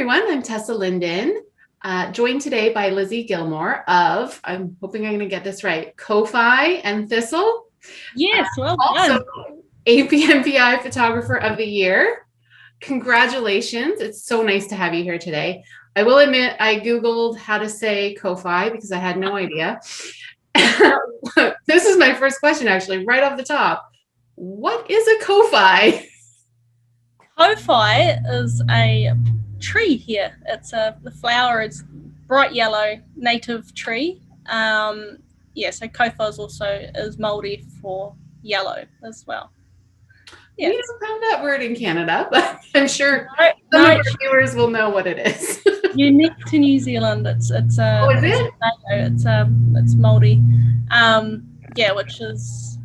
everyone, I'm Tessa Linden, joined today by Lizzie Gilmour of, I'm hoping I'm going to get this right, Ko-Fi and Thistle. Yes, well Also, done. APNPI Photographer of the Year. Congratulations. It's so nice to have you here today. I will admit I Googled how to say Ko-Fi because I had no idea. This is my first question, actually, right off the top. What is a Ko-Fi? Ko-Fi is a tree here. The flower is bright yellow, native tree. So Ko-Fi is mouldy for yellow as well. We don't have that word in Canada, but I'm sure some of our viewers will know what it is. Unique to New Zealand. It's is it? It's mouldy. Which is,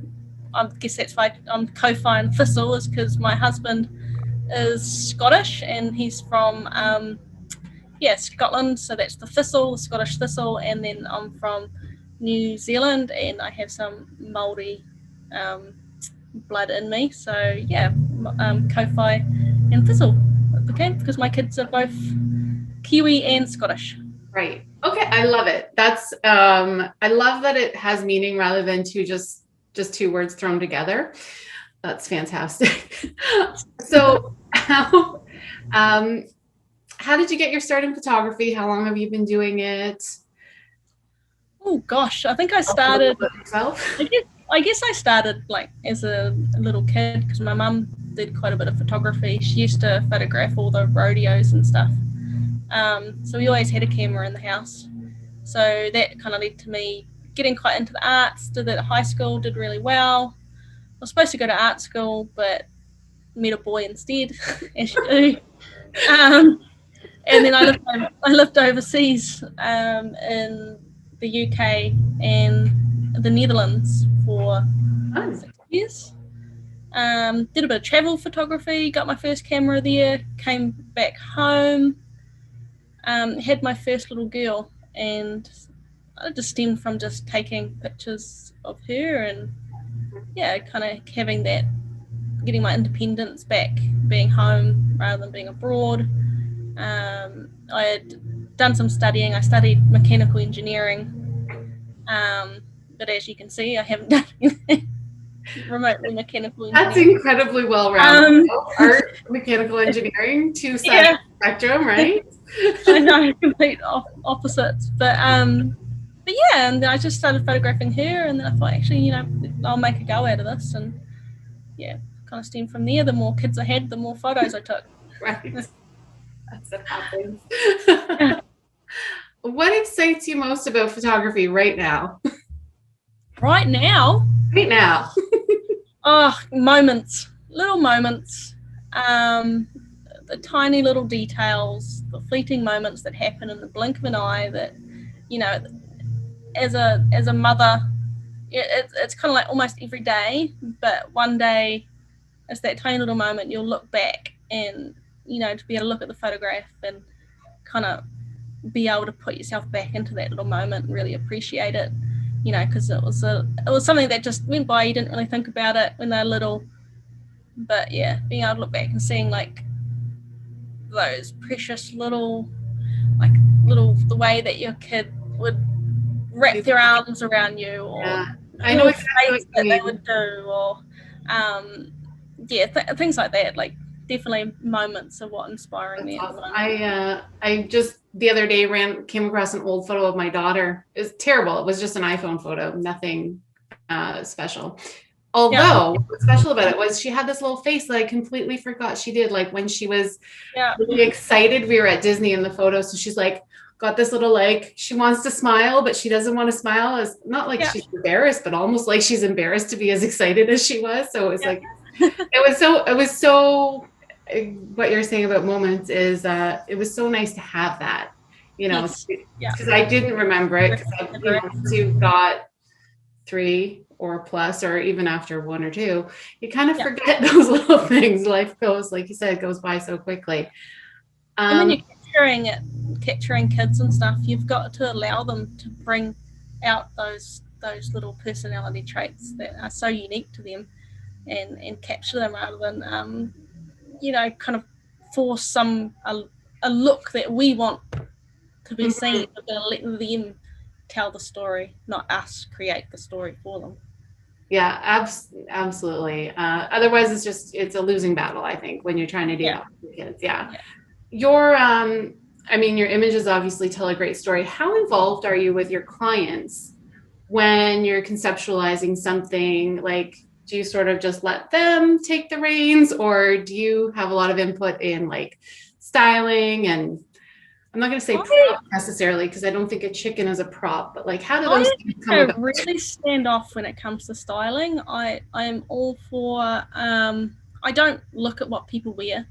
I guess that's why I'm Ko-Fi and Thistle, is because my husband is Scottish and he's from Scotland, so that's the thistle, the Scottish thistle, and then I'm from New Zealand and I have some Māori blood in me, so Ko-Fi and Thistle it became because my kids are both Kiwi and Scottish. Right. Okay, I love it. That's I love that it has meaning rather than just two words thrown together. That's fantastic. So how did you get your start in photography? How long have you been doing it? Oh gosh, I think I started. I guess I started like as a little kid because my mum did quite a bit of photography. She used to photograph all the rodeos and stuff. So we always had a camera in the house. So that kind of led to me getting quite into the arts. Did it at high school, did really well. I was supposed to go to art school, but met a boy instead, as you do. And then I lived overseas in the UK and the Netherlands for 6 years. Did a bit of travel photography, got my first camera there, came back home, had my first little girl, and it just stemmed from just taking pictures of her and kind of having that, getting my independence back, being home rather than being abroad. I had done some studying. I studied mechanical engineering, but as you can see, I haven't done anything remotely mechanical engineering. That's incredibly well-rounded. Art, mechanical engineering, two sides of the spectrum, right? I know, complete opposites. But and I just started photographing her, and then I thought, actually, I'll make a go out of this, and kind of stemmed from there. The more kids I had, the more photos I took. Right. That's what happens. What excites you most about photography right now? Right now? Right now. Moments. Little moments. The tiny little details, the fleeting moments that happen in the blink of an eye that, as a mother, it's kind of like almost every day, but one day it's that tiny little moment you'll look back and, to be able to look at the photograph and kind of be able to put yourself back into that little moment and really appreciate it, because it was something that just went by. You didn't really think about it when they were little, but being able to look back and seeing like those precious little, the way that your kid would wrap their arms around you, or I know exactly what that they would do, or things like that. Like, definitely moments of what inspiring me. Awesome. I just the other day came across an old photo of my daughter. It was terrible. It was just an iPhone photo, nothing special. Although what's special about it was she had this little face that I completely forgot she did. Like when she was really excited, we were at Disney in the photo, so she's like got this little, like, she wants to smile, but she doesn't want to smile. It's not like she's embarrassed, but almost like she's embarrassed to be as excited as she was. So it was like it was so what you're saying about moments is it was so nice to have that, because I didn't remember it, because once you've got 3 or plus, or even after 1 or 2, you kind of forget those little things. Life goes, like you said, goes by so quickly. And then you're capturing kids and stuff, you've got to allow them to bring out those little personality traits that are so unique to them, and capture them rather than kind of force some a look that we want to be seen. We're going to let them tell the story, not us create the story for them. Yeah, absolutely. Otherwise, it's a losing battle, I think, when you're trying to do that with kids. Yeah. Your your images obviously tell a great story. How involved are you with your clients when you're conceptualizing something? Like, do you sort of just let them take the reins, or do you have a lot of input in like styling? And I'm not going to say prop necessarily, because I don't think a chicken is a prop, but like, how do those things come about? I really stand off when it comes to styling. I am all for, I don't look at what people wear.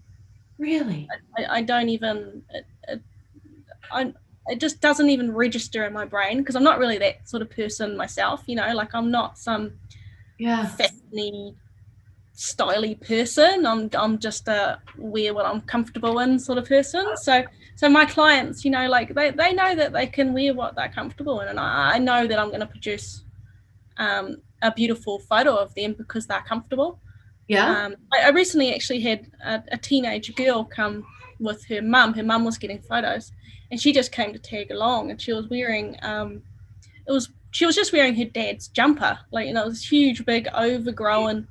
Really? I don't even, it just doesn't even register in my brain, because I'm not really that sort of person myself, like I'm not some fashiony, styly person. I'm just a wear what I'm comfortable in sort of person. So my clients, like they know that they can wear what they're comfortable in, and I know that I'm going to produce a beautiful photo of them because they're comfortable. I recently actually had a teenage girl come with her mum. Her mum was getting photos, and she just came to tag along, and she was wearing she was just wearing her dad's jumper, like this huge big overgrown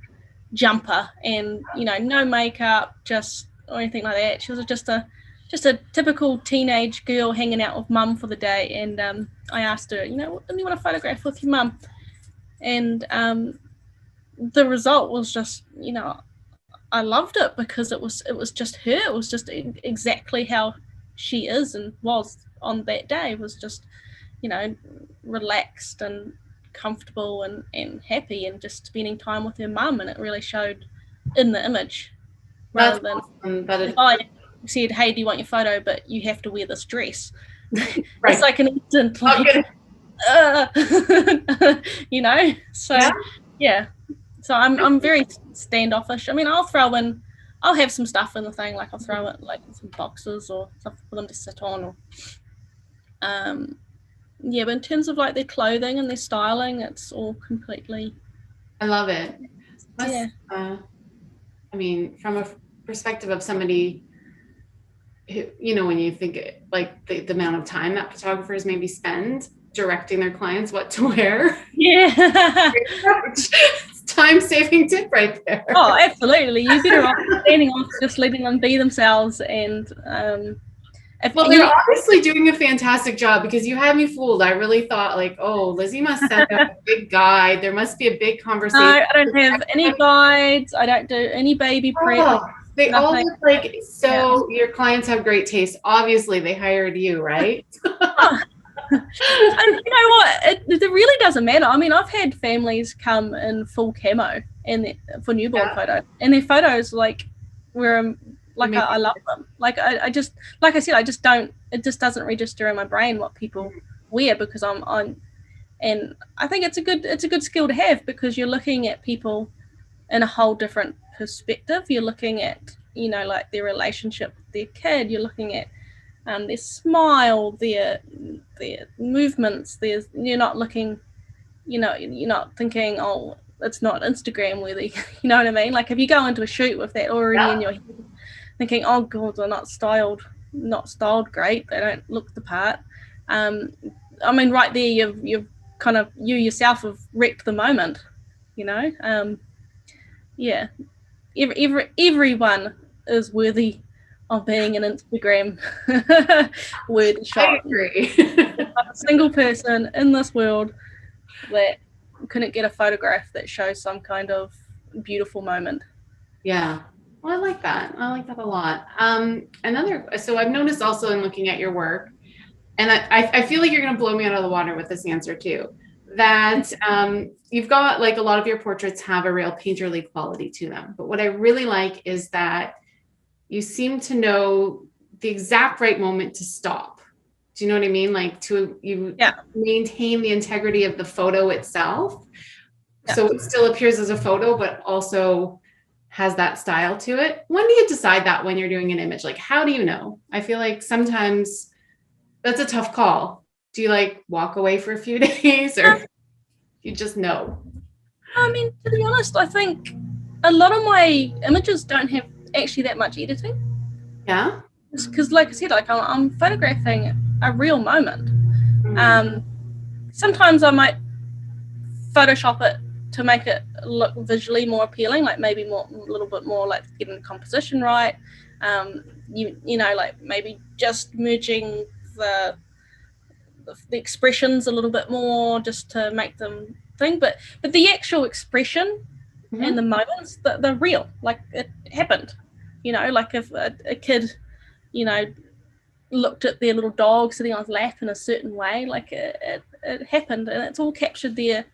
jumper, and no makeup just or anything like that. She was just a typical teenage girl hanging out with mum for the day, and I asked her, do you want a photograph with your mum? And the result was just, I loved it, because it was just her. It was just exactly how she is and was on that day. It was just, relaxed and comfortable and happy, and just spending time with her mum, and it really showed in the image. Rather than if I said, hey, do you want your photo, but you have to wear this dress? It's like an instant, like, so so I'm very standoffish. I'll have some stuff in the thing, like I'll throw it like some boxes or stuff for them to sit on, or but in terms of like their clothing and their styling, it's all completely, I love it. From a perspective of somebody who, when you think like the amount of time that photographers maybe spend directing their clients what to wear. It's time-saving tip right there. Oh, absolutely. You're better off standing off, just letting them be themselves. And they're obviously doing a fantastic job, because you had me fooled. I really thought like, oh, Lizzie must send out a big guide. There must be a big conversation. No, I don't have any guides. I don't do any baby prep. They all look like, so your clients have great taste. Obviously, they hired you, right? And you know what? It really doesn't matter. I've had families come in full camo and for newborn photo, and their photos like were like I love them. Like I just, like I said, I just don't. It just doesn't register in my brain what people wear, because I'm and I think it's a good skill to have, because you're looking at people in a whole different perspective. You're looking at like their relationship with their kid. You're looking at their smile, their movements. You're not looking, you're not thinking, oh, it's not Instagram worthy. You know what I mean? Like if you go into a shoot with that already in your head, thinking, oh god, they're not styled great. They don't look the part. Right there, you've kind of, you yourself have wrecked the moment. Everyone is worthy of being an Instagram worthy shot. I agree. Not a single person in this world that couldn't get a photograph that shows some kind of beautiful moment. Yeah. Well, I like that. I like that a lot. So I've noticed also in looking at your work, and I feel like you're going to blow me out of the water with this answer too, that you've got like a lot of your portraits have a real painterly quality to them. But what I really like is that you seem to know the exact right moment to stop. Do you know what I mean? Like you maintain the integrity of the photo itself. Yeah. So it still appears as a photo, but also has that style to it. When do you decide that when you're doing an image? Like, how do you know? I feel like sometimes that's a tough call. Do you like walk away for a few days, or you just know? To be honest, I think a lot of my images don't have actually that much editing. Yeah. because like I said, like I'm photographing a real moment. Sometimes I might Photoshop it to make it look visually more appealing, like maybe a little bit more like getting the composition right. You know, like maybe just merging the expressions a little bit more just to make them think. But the actual expression and the moments, they're real. Like it happened. You know, like if a kid, you know, looked at their little dog sitting on his lap in a certain way, like it happened, and it's all captured there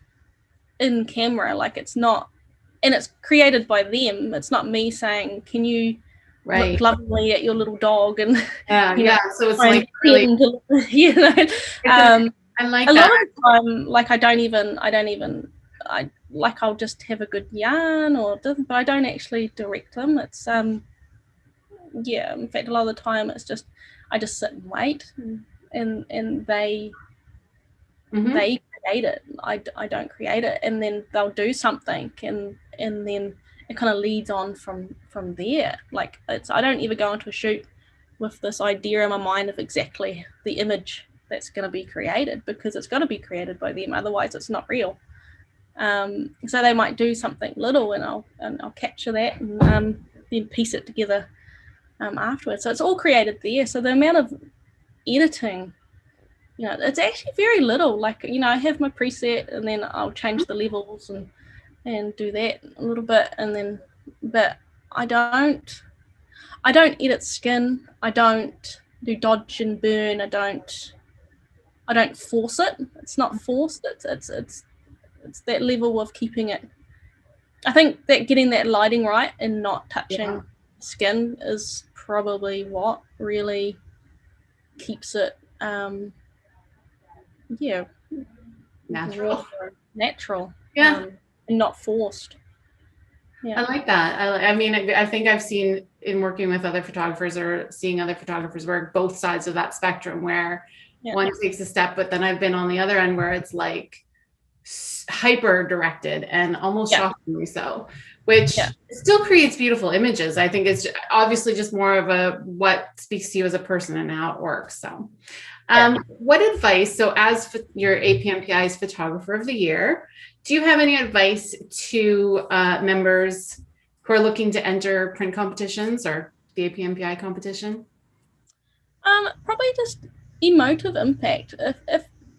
in camera. Like it's not, and it's created by them. It's not me saying, can you look lovingly at your little dog, and you know, so it's like really, you know, I like a that. lot of the time, like I like I'll just have a good yarn but I don't actually direct them. It's yeah, in fact a lot of the time it's just I just sit and wait, and they create it. I don't create it, and then they'll do something, and then it kind of leads on from there. Like I don't ever go into a shoot with this idea in my mind of exactly the image that's going to be created, because it's going to be created by them, otherwise it's not real. So they might do something little, and I'll capture that, and then piece it together afterwards. So it's all created there. So the amount of editing, you know, it's actually very little. Like, you know, I have my preset, and then I'll change the levels and do that a little bit, and then, but I don't edit skin. I don't do dodge and burn. I don't force it. It's not forced. It's that level of keeping it. I think that getting that lighting right and not touching skin is probably what really keeps it natural and not forced. I like that. I mean, I think I've seen in working with other photographers or seeing other photographers work both sides of that spectrum, where one takes a step, but then I've been on the other end where it's like hyper directed and almost shockingly so, which still creates beautiful images. I think it's obviously just more of a what speaks to you as a person and how it works. So what advice, so as your APNPI's photographer of the year, do you have any advice to members who are looking to enter print competitions or the APNPI competition? Probably just emotive impact.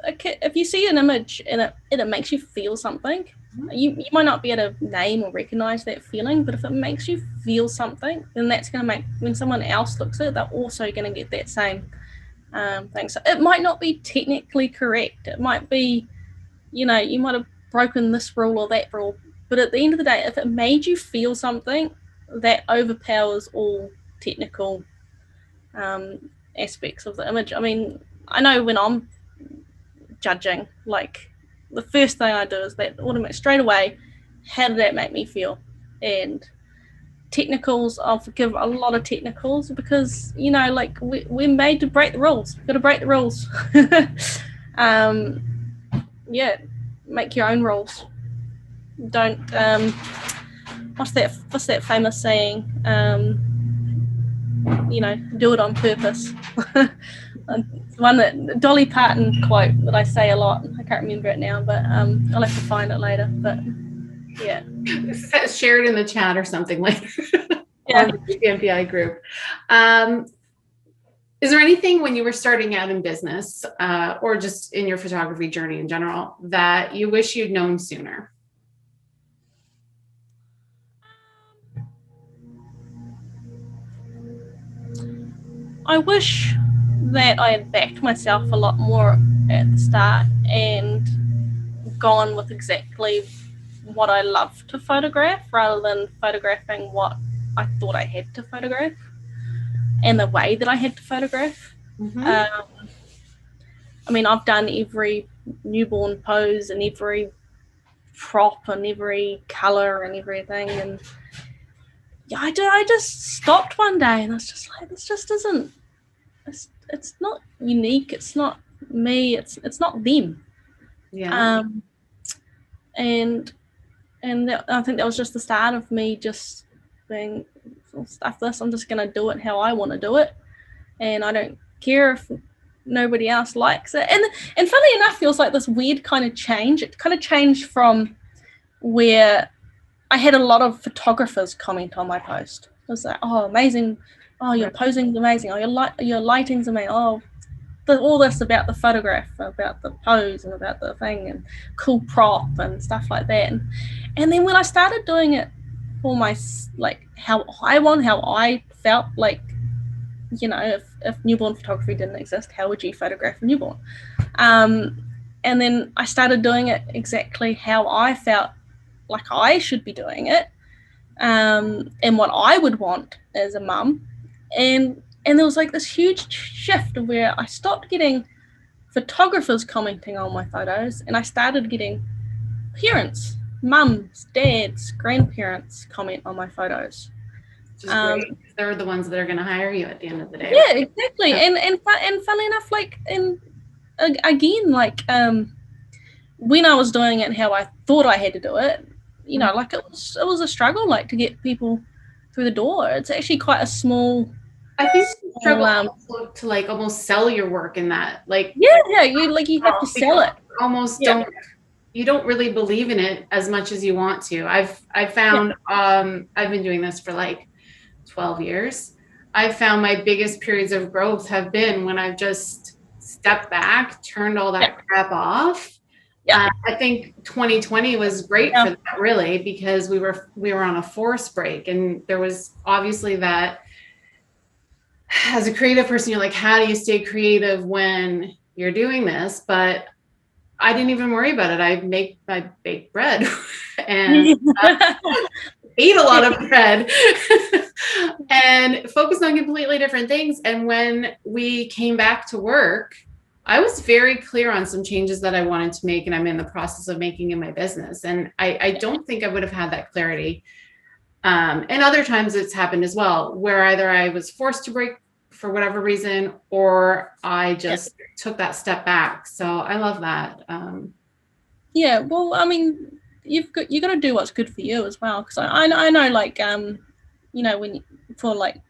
If you see an image and it makes you feel something, you might not be able to name or recognize that feeling, but if it makes you feel something, then that's going to make, when someone else looks at it, they're also going to get that same thing. So it might not be technically correct. It might be, you know, you might have broken this rule or that rule, but at the end of the day, if it made you feel something, that overpowers all technical aspects of the image. I mean, I know when I'm judging, like the first thing I do is that automatic straight away, how did that make me feel? And technicals, I'll forgive a lot of technicals, because, you know, like we're made to break the rules. We've got to break the rules. Make your own rules. Don't what's that famous saying? You know, do it on purpose. One that Dolly Parton quote that I say a lot. I can't remember it now, but I'll have to find it later. But yeah, share it in the chat or something later. Yeah. On the APNPI group. Is there anything when you were starting out in business or just in your photography journey in general that you wish you'd known sooner? I wish that I had backed myself a lot more at the start and gone with exactly what I love to photograph, rather than photographing what I thought I had to photograph and the way that I had to photograph. I mean, I've done every newborn pose and every prop and every color and everything, and I just stopped one day and I was just like, this just isn't, it's not unique, it's not me, it's not them. And I think that was just the start of me just being, stuff this, I'm just going to do it how I want to do it. and I don't care if nobody else likes it. And funnily enough, feels like this weird kind of change. It kind of changed from where I had a lot of photographers comment on my post. It was like, oh, amazing. Oh, your posing's amazing. Oh, your lighting's amazing. Oh, all this about the photograph, about the pose and about the thing and cool prop and stuff like that. And then when I started doing it for my, like, how I felt, like, you know, if newborn photography didn't exist, how would you photograph a newborn? And then I started doing it exactly how I felt like I should be doing it, and what I would want as a mum. And there was like this huge shift where I stopped getting photographers commenting on my photos, and I started getting parents, mums, dads, grandparents comment on my photos. Which is great. They're the ones that are going to hire you at the end of the day. Yeah, exactly. Yeah. And funnily enough, like, and again, like, when I was doing it how I thought I had to do it, you know, like, it was a struggle, like, to get people through the door. It's actually quite a small. I think you struggle to, like, almost sell your work in that, like. Yeah, you have to sell it. Almost you don't really believe in it as much as you want to. I've found I've been doing this for like 12 years. I've found my biggest periods of growth have been when I've just stepped back, turned all that crap off. Yeah. I think 2020 was great for that, really, because we were on a force break, and there was obviously that. As a creative person, you're like, how do you stay creative when you're doing this? But I didn't even worry about it. I baked bread and ate a lot of bread and focused on completely different things. And when we came back to work, I was very clear on some changes that I wanted to make, and I'm in the process of making in my business. And I don't think I would have had that clarity. And other times it's happened as well, where either I was forced to break for whatever reason, or I just took that step back. So I love that. Yeah, well, I mean, you got to do what's good for you as well. Because I know, like, you know, when for like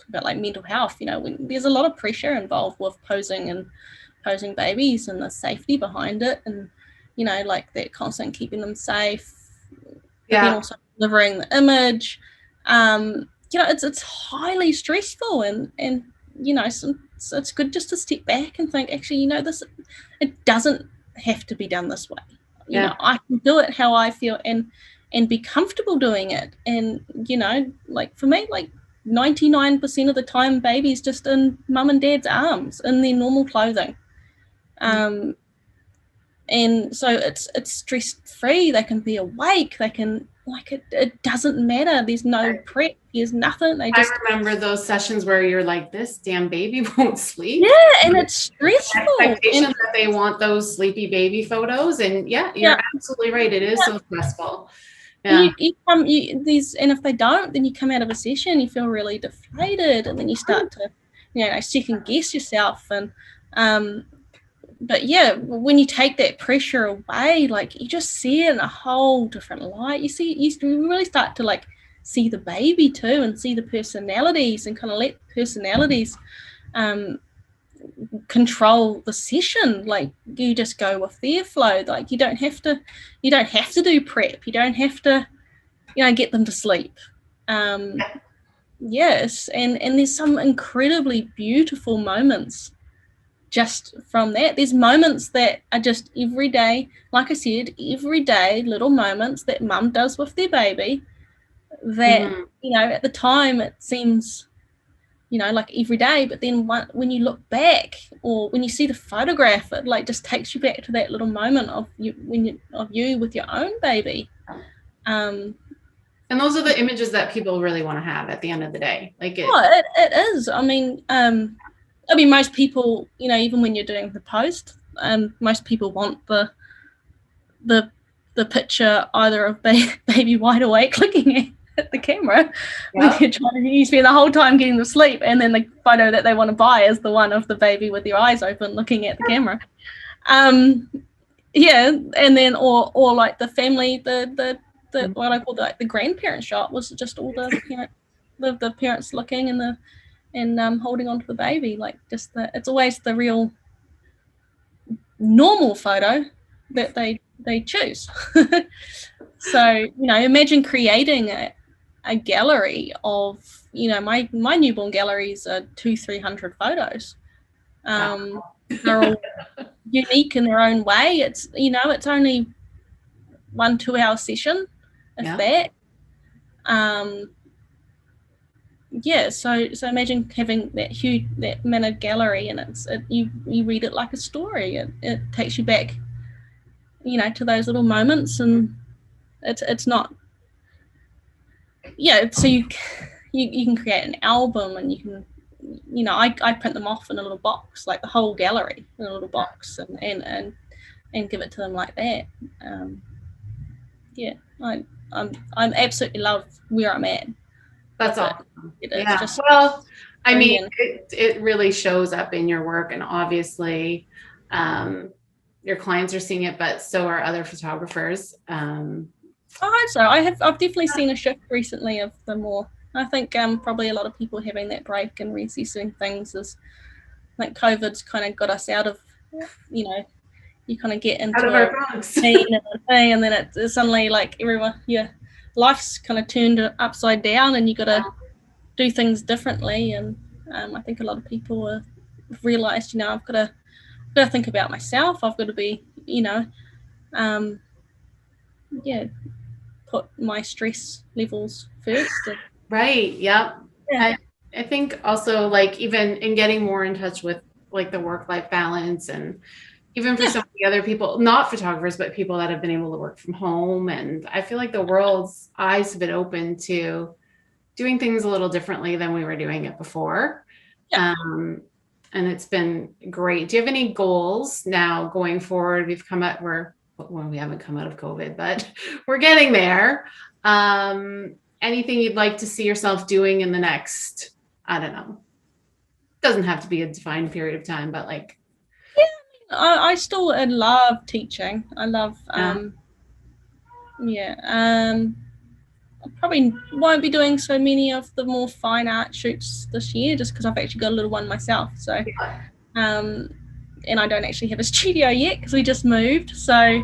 about like mental health, you know, when there's a lot of pressure involved with posing babies and the safety behind it, and, you know, like that constant keeping them safe. Yeah. And also delivering the image. You know, it's highly stressful, and you know, so it's good just to step back and think, actually, you know, it doesn't have to be done this way. You know, I can do it how I feel and be comfortable doing it. And, you know, like, for me, like, 99% of the time, baby's just in mum and dad's arms in their normal clothing. And so it's stress free. They can be awake. They can, like, it doesn't matter. There's no prep. There's nothing. I remember those sessions where you're like, this damn baby won't sleep. Yeah, and it's stressful. Expectation that they want those sleepy baby photos, and you're absolutely right. It is so stressful. Yeah. And if they don't, then you come out of a session, you feel really deflated, and then you start to, you know, second guess yourself. And but yeah, when you take that pressure away, like, you just see it in a whole different light. You really start to, like, see the baby too, and see the personalities, and kind of let the personalities control the session. Like, you just go with their flow. Like, you don't have to do prep. You don't have to, you know, get them to sleep. Yes, and there's some incredibly beautiful moments just from that. There's moments that are just everyday, like I said, everyday little moments that mum does with their baby that, you know, at the time it seems, you know, like every day, but then when you look back, or when you see the photograph, it, like, just takes you back to that little moment of you with your own baby. And those are the images that people really want to have at the end of the day. Like, it is. I mean, most people, you know, even when you're doing the post, most people want the picture either of baby wide awake looking at the camera. When you spend the whole time getting to sleep, and then the photo that they want to buy is the one of the baby with their eyes open looking at the camera. And then or like the family, the what I call the grandparent shot was just all the parents looking, and holding on to the baby. Like just it's always the real normal photo that they choose. So, imagine creating a gallery of, my newborn galleries are 200-300 photos. They're all unique in their own way. It's, it's only 1-2 hour session, if that. So imagine having that minute gallery, and you read it like a story. It takes you back, to those little moments, and it's not. So you can create an album, and you can, I print them off in a little box, like the whole gallery in a little box, and give it to them like that. I'm absolutely love where I'm at. That's awesome. Well, I mean, it really shows up in your work, and obviously your clients are seeing it, but so are other photographers. I hope so. I've definitely seen a shift recently of the more. I think probably a lot of people having that break and reassessing things is like COVID's kind of got us out of, you kind of get into a routine and then it's suddenly like everyone, life's kind of turned upside down, and you got to do things differently. And I think a lot of people have realized, I've got to think about myself. I've got to be, put my stress levels first. Right. Yep. Yeah. I think also, like, even in getting more in touch with like the work-life balance, and even for some of the other people, not photographers, but people that have been able to work from home. And I feel like the world's eyes have been open to doing things a little differently than we were doing it before. Yeah. And it's been great. Do you have any goals now going forward? We haven't come out of COVID, but we're getting there. Anything you'd like to see yourself doing in the next, I don't know, doesn't have to be a defined period of time, but like. I still love teaching. I love, I probably won't be doing so many of the more fine art shoots this year, just because I've actually got a little one myself. So, and I don't actually have a studio yet because we just moved. So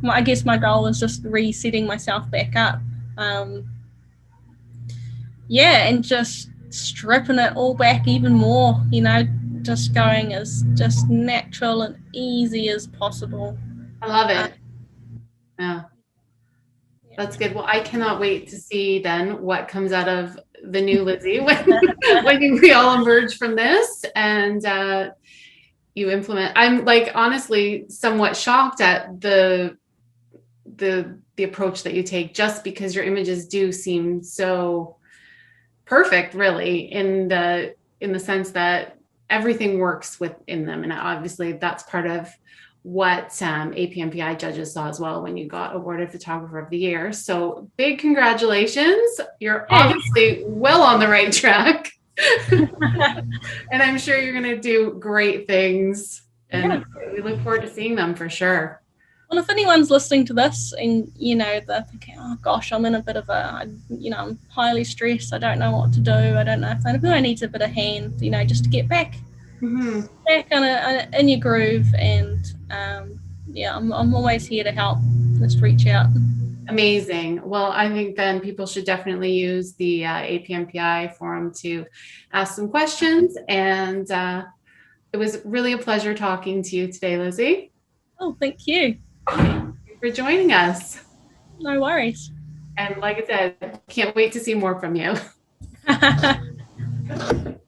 I guess my goal is just resetting myself back up. And just stripping it all back even more, just going as just natural and easy as possible. I love it. That's good. Well, I cannot wait to see then what comes out of the new Lizzie when we all emerge from this and you implement. I'm like honestly somewhat shocked at the approach that you take, just because your images do seem so perfect, really, in the sense that everything works within them. And obviously that's part of what APNPI judges saw as well when you got awarded Photographer of the Year. So big congratulations. You're obviously well on the right track. And I'm sure you're going to do great things. And we look forward to seeing them for sure. Well, if anyone's listening to this and, they're thinking, oh gosh, I'm in a bit of I'm highly stressed. I don't know what to do. I don't know if anyone needs a bit of hand, just to get back in your groove. And I'm always here to help. Just reach out. Amazing. Well, I think then people should definitely use the APNPI forum to ask some questions. And it was really a pleasure talking to you today, Lizzie. Oh, thank you. Thank you for joining us. No worries. And like I said, can't wait to see more from you.